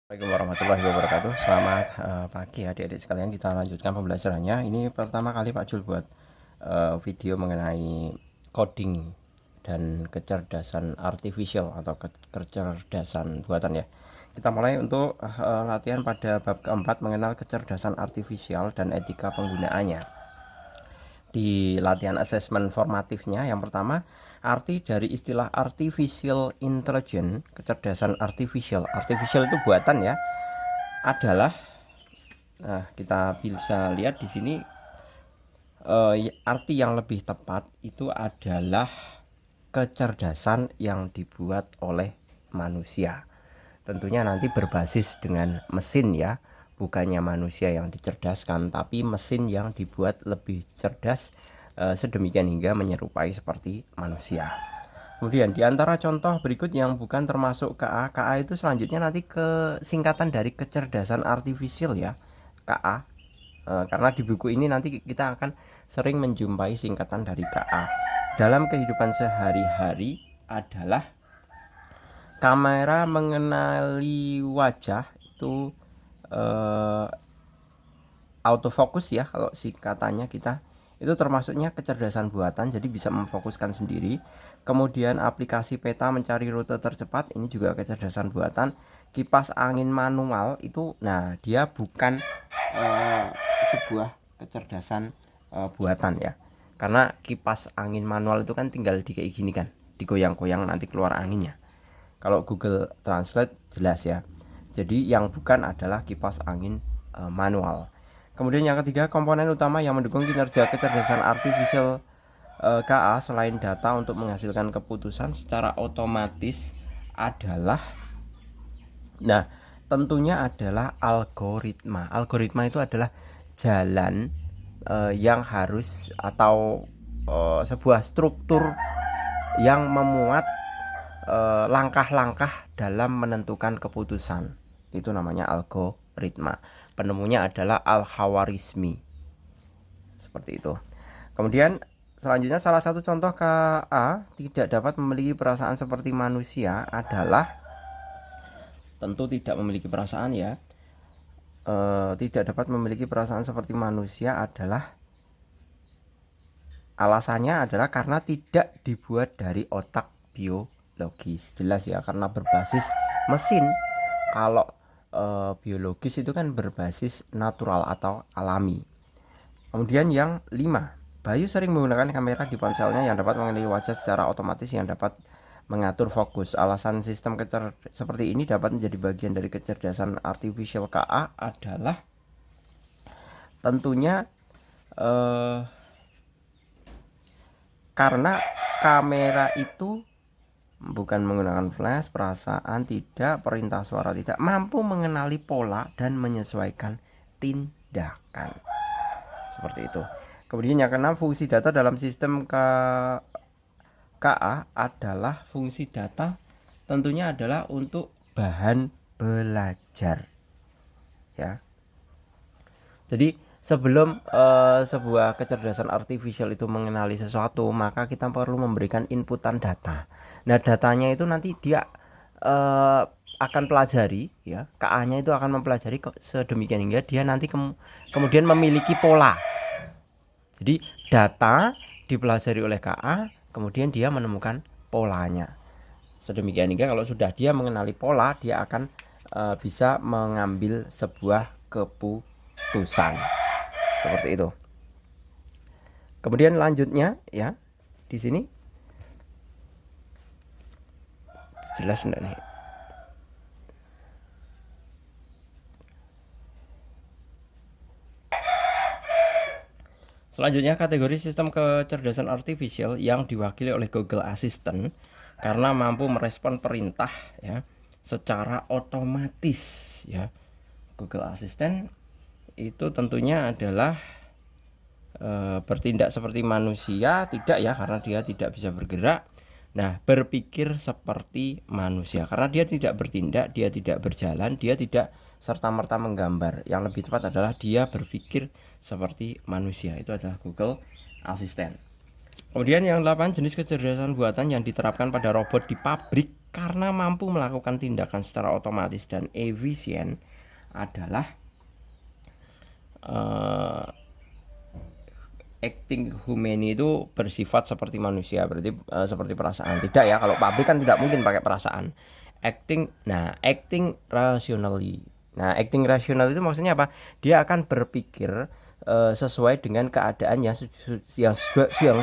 Assalamualaikum warahmatullahi wabarakatuh. Selamat pagi adik-adik sekalian. Kita lanjutkan pembelajarannya. Ini pertama kali Pak Jul buat video mengenai coding dan kecerdasan artificial atau kecerdasan buatan ya. Kita mulai untuk latihan pada bab keempat mengenal kecerdasan artificial dan etika penggunaannya. Di latihan assessment formatifnya yang pertama, arti dari istilah artificial intelligence, kecerdasan artificial itu buatan ya, adalah, nah kita bisa lihat di sini arti yang lebih tepat itu adalah kecerdasan yang dibuat oleh manusia. Tentunya nanti berbasis dengan mesin ya, bukannya manusia yang dicerdaskan, tapi mesin yang dibuat lebih cerdas sedemikian hingga menyerupai seperti manusia. Kemudian di antara contoh berikut yang bukan termasuk KA, KA itu selanjutnya nanti ke singkatan dari kecerdasan artificial ya, KA. Karena di buku ini nanti kita akan sering menjumpai singkatan dari KA. Dalam kehidupan sehari-hari adalah kamera mengenali wajah itu autofocus ya, kalau singkatannya kita itu termasuknya kecerdasan buatan, jadi bisa memfokuskan sendiri. Kemudian aplikasi peta mencari rute tercepat, ini juga kecerdasan buatan. Kipas angin manual itu, nah dia bukan sebuah kecerdasan buatan ya, karena kipas angin manual itu kan tinggal di kayak gini kan, digoyang-goyang nanti keluar anginnya. Kalau Google Translate jelas ya. Jadi yang bukan adalah kipas angin manual. Kemudian yang ketiga, komponen utama yang mendukung kinerja kecerdasan artificial KA selain data untuk menghasilkan keputusan secara otomatis adalah, nah tentunya adalah algoritma. Algoritma itu adalah jalan yang harus atau sebuah struktur yang memuat langkah-langkah dalam menentukan keputusan. Itu namanya algoritma. Penemunya adalah Al-Khawarizmi. Seperti itu. Kemudian selanjutnya salah satu contoh KA tidak dapat memiliki perasaan seperti manusia adalah, tentu tidak memiliki perasaan ya. Tidak dapat memiliki perasaan seperti manusia adalah, alasannya adalah karena tidak dibuat dari otak biologis. Jelas ya, karena berbasis mesin. Kalau biologis itu kan berbasis natural atau alami. Kemudian yang 5, Bayu sering menggunakan kamera di ponselnya yang dapat mengenali wajah secara otomatis yang dapat mengatur fokus. Alasan sistem seperti ini dapat menjadi bagian dari kecerdasan artificial KA adalah tentunya karena kamera itu bukan menggunakan flash, perasaan tidak, perintah suara tidak, mampu mengenali pola dan menyesuaikan tindakan. Seperti itu. Kemudian yang keenam, fungsi data dalam sistem KA adalah fungsi data tentunya adalah untuk bahan belajar. Ya. Jadi sebelum sebuah kecerdasan artificial itu mengenali sesuatu, maka kita perlu memberikan inputan data. Nah, datanya itu nanti dia akan pelajari ya, KA-nya itu akan mempelajari sedemikian hingga dia nanti kemudian memiliki pola. Jadi data dipelajari oleh KA, kemudian dia menemukan polanya. Sedemikian hingga kalau sudah dia mengenali pola, dia akan bisa mengambil sebuah keputusan. Seperti itu. Kemudian lanjutnya ya, di sini jelas enggak nih? Selanjutnya kategori sistem kecerdasan artificial yang diwakili oleh Google Assistant karena mampu merespon perintah ya secara otomatis ya. Google Assistant itu tentunya adalah bertindak seperti manusia tidak ya, karena dia tidak bisa bergerak. Nah, berpikir seperti manusia karena dia tidak bertindak, dia tidak berjalan, dia tidak serta-merta menggambar. Yang lebih tepat adalah dia berpikir seperti manusia. Itu adalah Google Assistant. Kemudian yang 8, jenis kecerdasan buatan yang diterapkan pada robot di pabrik karena mampu melakukan tindakan secara otomatis dan efisien adalah acting humani itu bersifat seperti manusia, berarti seperti perasaan. Tidak ya, kalau pabrik kan tidak mungkin pakai perasaan. Acting rationally. Nah, acting rational itu maksudnya apa? Dia akan berpikir sesuai dengan keadaan yang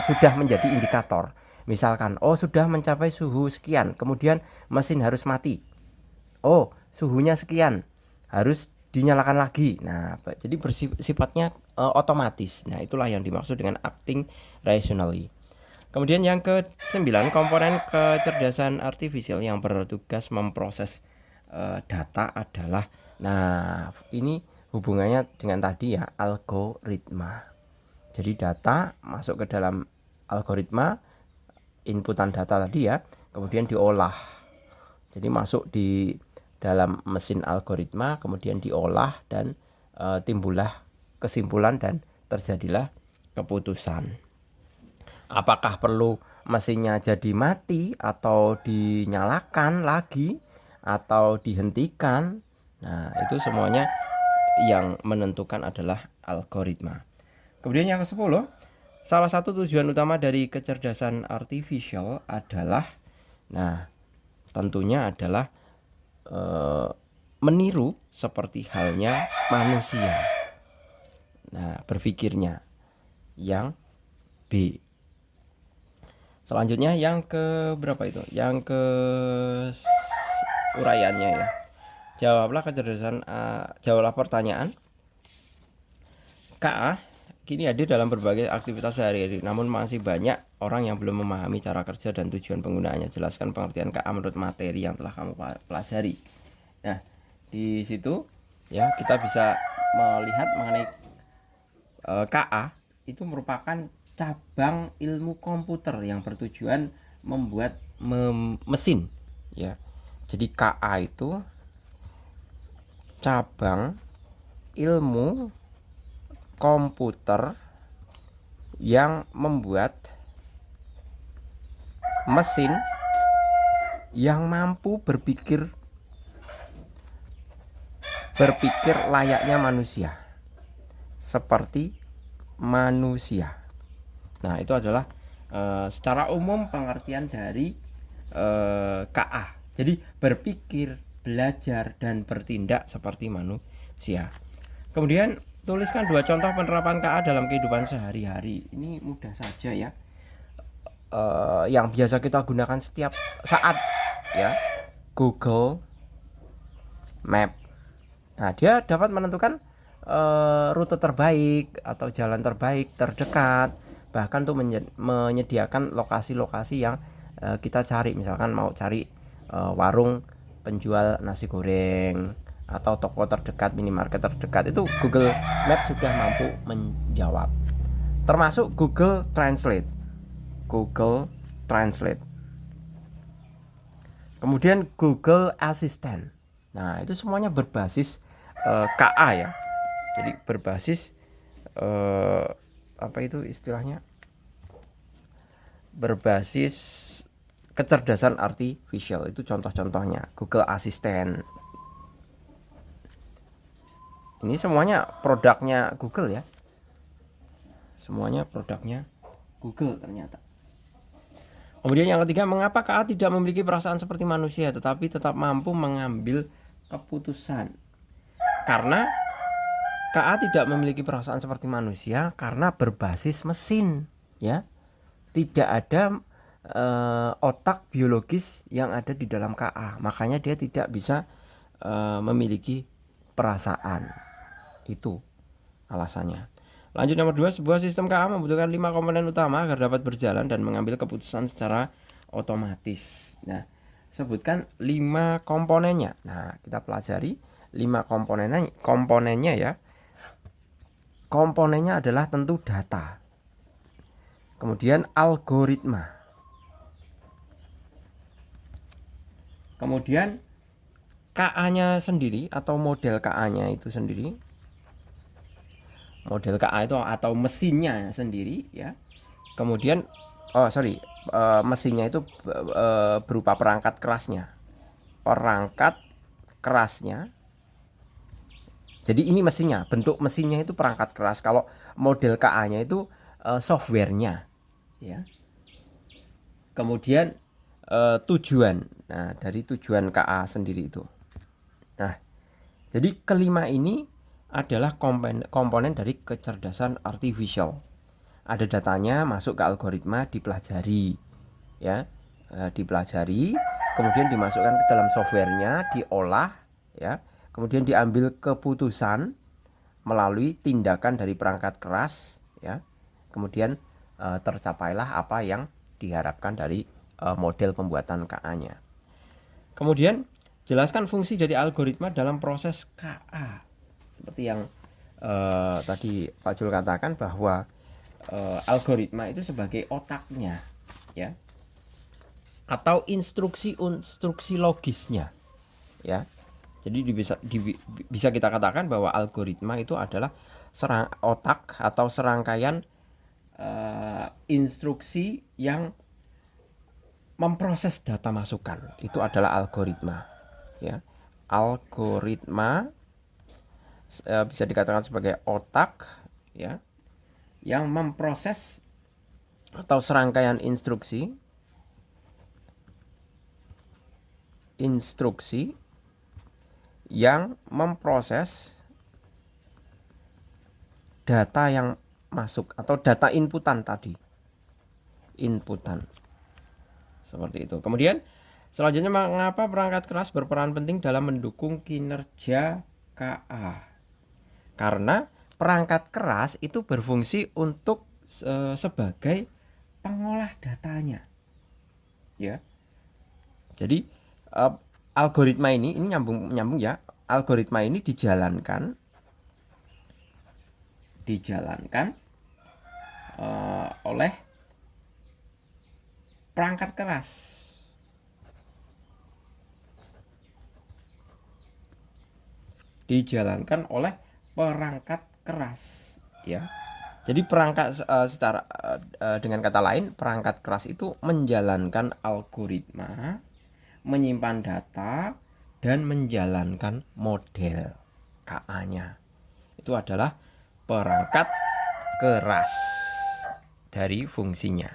sudah menjadi indikator. Misalkan, oh sudah mencapai suhu sekian, kemudian mesin harus mati. Oh, suhunya sekian, harus dinyalakan lagi. Nah, jadi bersifatnya otomatis. Nah, itulah yang dimaksud dengan acting rationally. Kemudian yang ke-9, komponen kecerdasan artifisial yang bertugas memproses data adalah, nah ini hubungannya dengan tadi ya, algoritma. Jadi data masuk ke dalam algoritma, inputan data tadi ya, kemudian diolah. Jadi masuk di dalam mesin algoritma, kemudian diolah dan timbullah kesimpulan dan terjadilah keputusan. Apakah perlu mesinnya jadi mati atau dinyalakan lagi atau dihentikan? Nah, itu semuanya yang menentukan adalah algoritma. Kemudian yang ke-10, salah satu tujuan utama dari kecerdasan artifisial adalah, nah tentunya adalah meniru seperti halnya manusia. Nah, berpikirnya. Yang B. Selanjutnya yang ke berapa itu? Yang ke uraiannya ya. Jawablah pertanyaan. KA kini hadir dalam berbagai aktivitas sehari-hari, namun masih banyak orang yang belum memahami cara kerja dan tujuan penggunaannya. Jelaskan pengertian KA menurut materi yang telah kamu pelajari. Nah, di situ ya kita bisa melihat mengenai KA itu merupakan cabang ilmu komputer yang bertujuan membuat mesin ya. Jadi KA itu cabang ilmu komputer yang membuat mesin yang mampu berpikir layaknya manusia, seperti manusia. Nah, itu adalah secara umum pengertian dari KA. Jadi berpikir, belajar, dan bertindak seperti manusia. Kemudian tuliskan 2 contoh penerapan KA dalam kehidupan sehari-hari. Ini mudah saja ya. Yang biasa kita gunakan setiap saat ya, Google Map. Nah, dia dapat menentukan rute terbaik atau jalan terbaik terdekat, bahkan tuh menyediakan lokasi-lokasi yang kita cari. Misalkan mau cari warung penjual nasi goreng atau toko terdekat, minimarket terdekat, itu Google Maps sudah mampu menjawab. Termasuk Google Translate. Kemudian Google Assistant. Nah, itu semuanya berbasis KA ya. Jadi berbasis apa itu istilahnya? Berbasis kecerdasan artifisial. Itu contoh-contohnya. Google Assistant. Ini semuanya produknya Google ya. Semuanya produknya Google ternyata. Kemudian yang ketiga, mengapa KA tidak memiliki perasaan seperti manusia tetapi tetap mampu mengambil keputusan? Karena KA tidak memiliki perasaan seperti manusia karena berbasis mesin ya. Tidak ada otak biologis yang ada di dalam KA. Makanya dia tidak bisa memiliki perasaan. Itu alasannya. Lanjut nomor 2, sebuah sistem KA membutuhkan 5 komponen utama agar dapat berjalan dan mengambil keputusan secara otomatis. Nah, sebutkan 5 komponennya. Nah, kita pelajari 5 komponennya ya. Komponennya adalah tentu data. Kemudian algoritma. Kemudian KA-nya sendiri atau model KA-nya itu sendiri. Model KA itu atau mesinnya sendiri ya. Kemudian mesinnya itu berupa perangkat kerasnya. Perangkat kerasnya. Jadi ini mesinnya, bentuk mesinnya itu perangkat keras. Kalau model KA-nya itu softwarenya, ya. Kemudian tujuan. Nah, dari tujuan KA sendiri itu. Nah, jadi kelima ini adalah komponen dari kecerdasan artificial. Ada datanya masuk ke algoritma, dipelajari, ya, dipelajari, kemudian dimasukkan ke dalam softwarenya, diolah, ya, kemudian diambil keputusan melalui tindakan dari perangkat keras, ya, kemudian tercapailah apa yang diharapkan dari model pembuatan KA-nya. Kemudian jelaskan fungsi dari algoritma dalam proses KA. Seperti yang tadi Pak Jul katakan bahwa algoritma itu sebagai otaknya, ya, atau instruksi logisnya, ya. Jadi bisa kita katakan bahwa algoritma itu adalah otak atau serangkaian instruksi yang memproses data masukan. Itu adalah algoritma, ya. Algoritma bisa dikatakan sebagai otak, ya, yang memproses atau serangkaian instruksi yang memproses data yang masuk atau data inputan tadi. Seperti itu. Kemudian selanjutnya, mengapa perangkat keras berperan penting dalam mendukung kinerja KA? Karena perangkat keras itu berfungsi untuk sebagai pengolah datanya, ya. Jadi algoritma ini nyambung ya. Algoritma ini dijalankan oleh perangkat keras. Dijalankan oleh perangkat keras, ya. Jadi perangkat dengan kata lain, perangkat keras itu menjalankan algoritma, menyimpan data, dan menjalankan model KA-nya. Itu adalah perangkat keras dari fungsinya.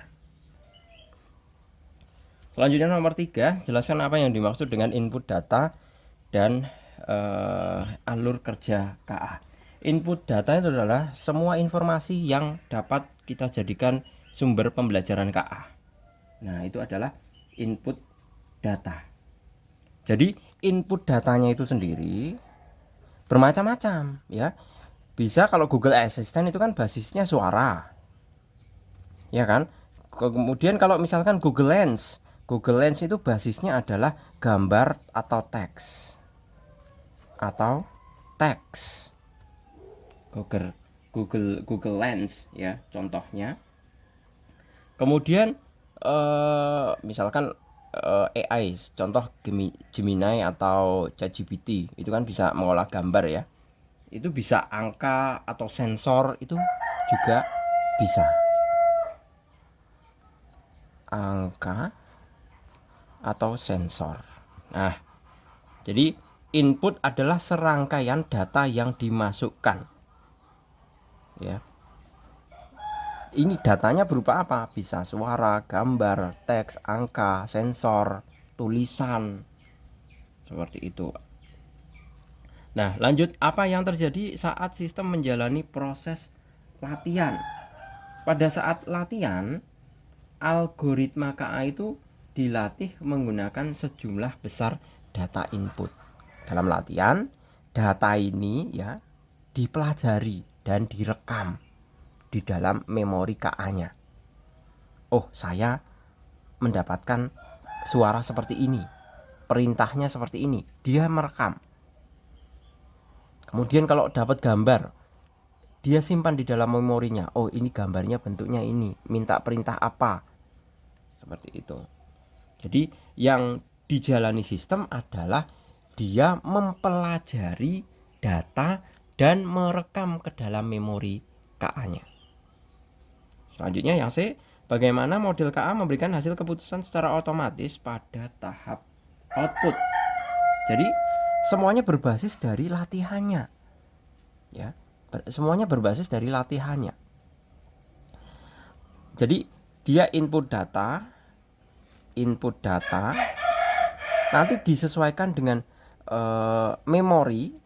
Selanjutnya nomor 3, jelaskan apa yang dimaksud dengan input data dan alur kerja KA. Input data itu adalah semua informasi yang dapat kita jadikan sumber pembelajaran KA. Nah, itu adalah input data. Jadi input datanya itu sendiri bermacam-macam, ya. Bisa kalau Google Assistant itu kan basisnya suara, ya kan. Kemudian kalau misalkan Google Lens itu basisnya adalah gambar atau teks. Google Lens, ya, contohnya. Kemudian misalkan AI, contoh Gemini atau ChatGPT, itu kan bisa mengolah gambar, ya. Itu bisa angka atau sensor, itu juga bisa. Angka atau sensor. Nah, jadi input adalah serangkaian data yang dimasukkan, ya. Ini datanya berupa apa? Bisa suara, gambar, teks, angka, sensor, tulisan, seperti itu. Nah, lanjut, apa yang terjadi saat sistem menjalani proses latihan? Pada saat latihan, algoritma KA itu dilatih menggunakan sejumlah besar data input. Dalam latihan, data ini, ya, dipelajari dan direkam di dalam memori KA-nya. Oh, saya mendapatkan suara seperti ini, perintahnya seperti ini, dia merekam. Kemudian kalau dapat gambar, dia simpan di dalam memorinya. Oh, ini gambarnya bentuknya ini, minta perintah apa, seperti itu. Jadi yang dijalani sistem adalah dia mempelajari data dan merekam ke dalam memori KA-nya. Selanjutnya yang C, bagaimana model KA memberikan hasil keputusan secara otomatis pada tahap output. Jadi semuanya berbasis dari latihannya, ya. Semuanya berbasis dari latihannya. Jadi dia input data, nanti disesuaikan dengan memori.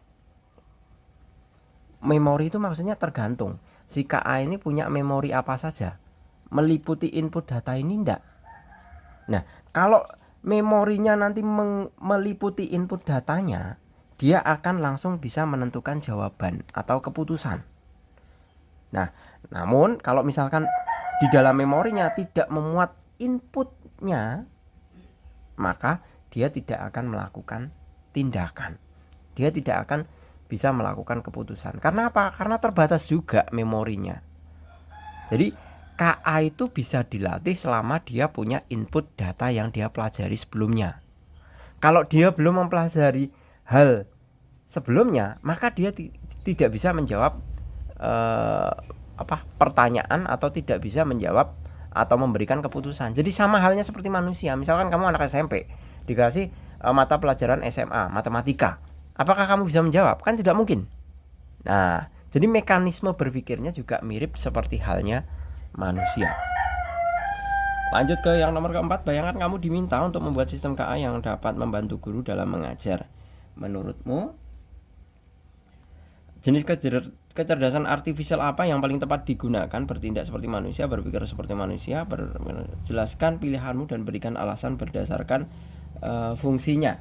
Memori itu maksudnya tergantung si KA ini punya memori apa saja, meliputi input data ini enggak. Nah, kalau memorinya nanti meliputi input datanya, dia akan langsung bisa menentukan jawaban atau keputusan. Nah, namun kalau misalkan di dalam memorinya tidak memuat inputnya, maka dia tidak akan melakukan tindakan. Dia tidak akan bisa melakukan keputusan. Karena apa? Karena terbatas juga memorinya. Jadi KA itu bisa dilatih selama dia punya input data yang dia pelajari sebelumnya. Kalau dia belum mempelajari hal sebelumnya, maka dia tidak bisa menjawab pertanyaan atau tidak bisa menjawab atau memberikan keputusan. Jadi sama halnya seperti manusia. Misalkan kamu anak SMP dikasih mata pelajaran SMA matematika, apakah kamu bisa menjawab? Kan tidak mungkin. Nah, jadi mekanisme berpikirnya juga mirip seperti halnya manusia. Lanjut ke yang nomor keempat. Bayangkan kamu diminta untuk membuat sistem KA yang dapat membantu guru dalam mengajar. Menurutmu jenis kecerdasan artifisial apa yang paling tepat digunakan? Bertindak seperti manusia, berpikir seperti manusia. Jelaskan pilihanmu dan berikan alasan berdasarkan fungsinya.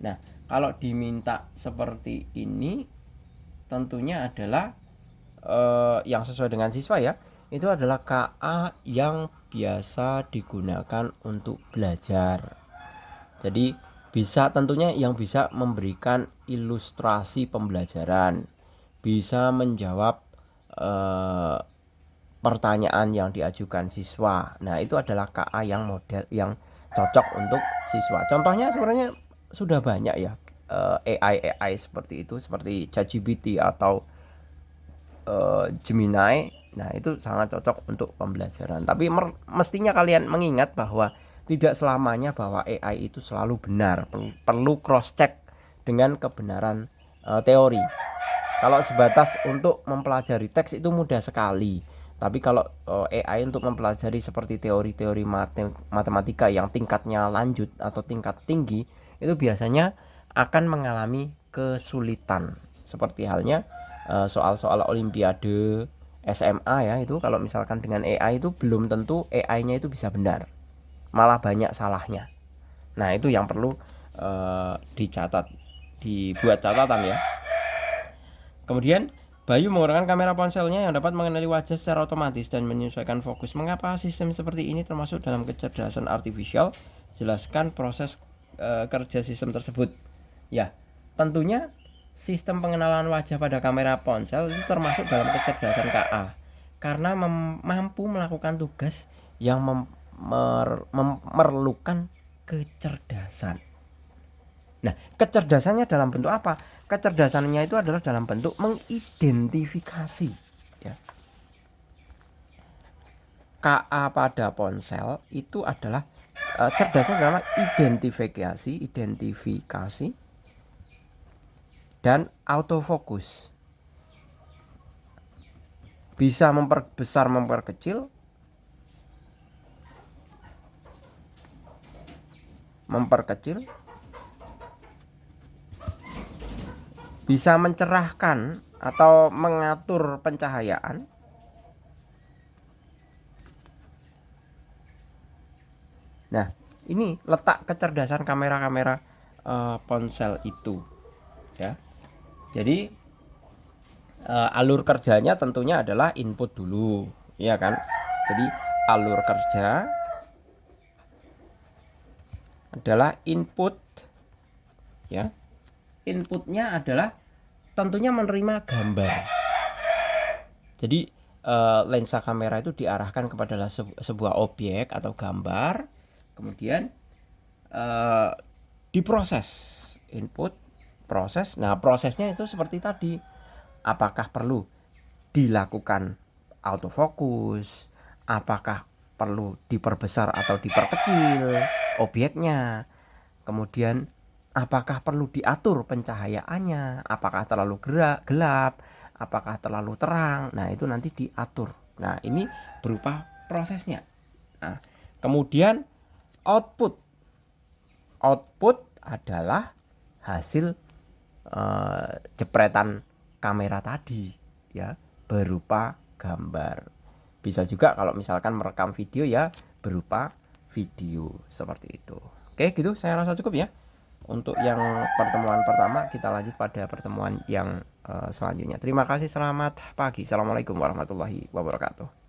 Nah, kalau diminta seperti ini, tentunya adalah yang sesuai dengan siswa ya, itu adalah KA yang biasa digunakan untuk belajar. Jadi bisa tentunya yang bisa memberikan ilustrasi pembelajaran, bisa menjawab pertanyaan yang diajukan siswa. Nah, itu adalah KA yang model yang cocok untuk siswa. Contohnya sebenarnya sudah banyak ya, AI seperti itu, seperti ChatGPT atau Gemini. Nah, itu sangat cocok untuk pembelajaran. Tapi mestinya kalian mengingat bahwa tidak selamanya bahwa AI itu selalu benar. Perlu cross check dengan kebenaran teori. Kalau sebatas untuk mempelajari teks itu mudah sekali. Tapi kalau AI untuk mempelajari seperti teori-teori matematika yang tingkatnya lanjut atau tingkat tinggi, itu biasanya akan mengalami kesulitan. Seperti halnya soal-soal olimpiade SMA ya, itu kalau misalkan dengan AI itu belum tentu AI-nya itu bisa benar. Malah banyak salahnya. Nah, itu yang perlu dicatat, dibuat catatan ya. Kemudian Bayu menggunakan kamera ponselnya yang dapat mengenali wajah secara otomatis dan menyesuaikan fokus. Mengapa sistem seperti ini termasuk dalam kecerdasan artifisial? Jelaskan proses kerja sistem tersebut. Ya, tentunya sistem pengenalan wajah pada kamera ponsel itu termasuk dalam kecerdasan KA karena mampu melakukan tugas yang memerlukan kecerdasan. Nah, kecerdasannya dalam bentuk apa? Kecerdasannya itu adalah dalam bentuk mengidentifikasi ya. KA pada ponsel itu adalah cerdasnya dalam identifikasi dan autofokus. Bisa memperbesar, memperkecil, bisa mencerahkan atau mengatur pencahayaan, nah ini letak kecerdasan kamera-kamera ponsel itu ya. Jadi alur kerjanya tentunya adalah input dulu ya kan. Jadi alur kerja adalah input ya. Inputnya adalah tentunya menerima gambar. Jadi lensa kamera itu diarahkan kepada sebuah objek atau gambar, kemudian diproses, input, proses. Nah, prosesnya itu seperti tadi, apakah perlu dilakukan autofokus, apakah perlu diperbesar atau diperkecil objeknya. Kemudian apakah perlu diatur pencahayaannya, apakah terlalu gelap, apakah terlalu terang. Nah, itu nanti diatur. Nah, ini berupa prosesnya. Nah, kemudian output. Output adalah hasil jepretan kamera tadi ya, berupa gambar. Bisa juga kalau misalkan merekam video ya berupa video seperti itu. Oke, gitu saya rasa cukup ya. Untuk yang pertemuan pertama, kita lanjut pada pertemuan yang selanjutnya. Terima kasih, selamat pagi. Assalamualaikum warahmatullahi wabarakatuh.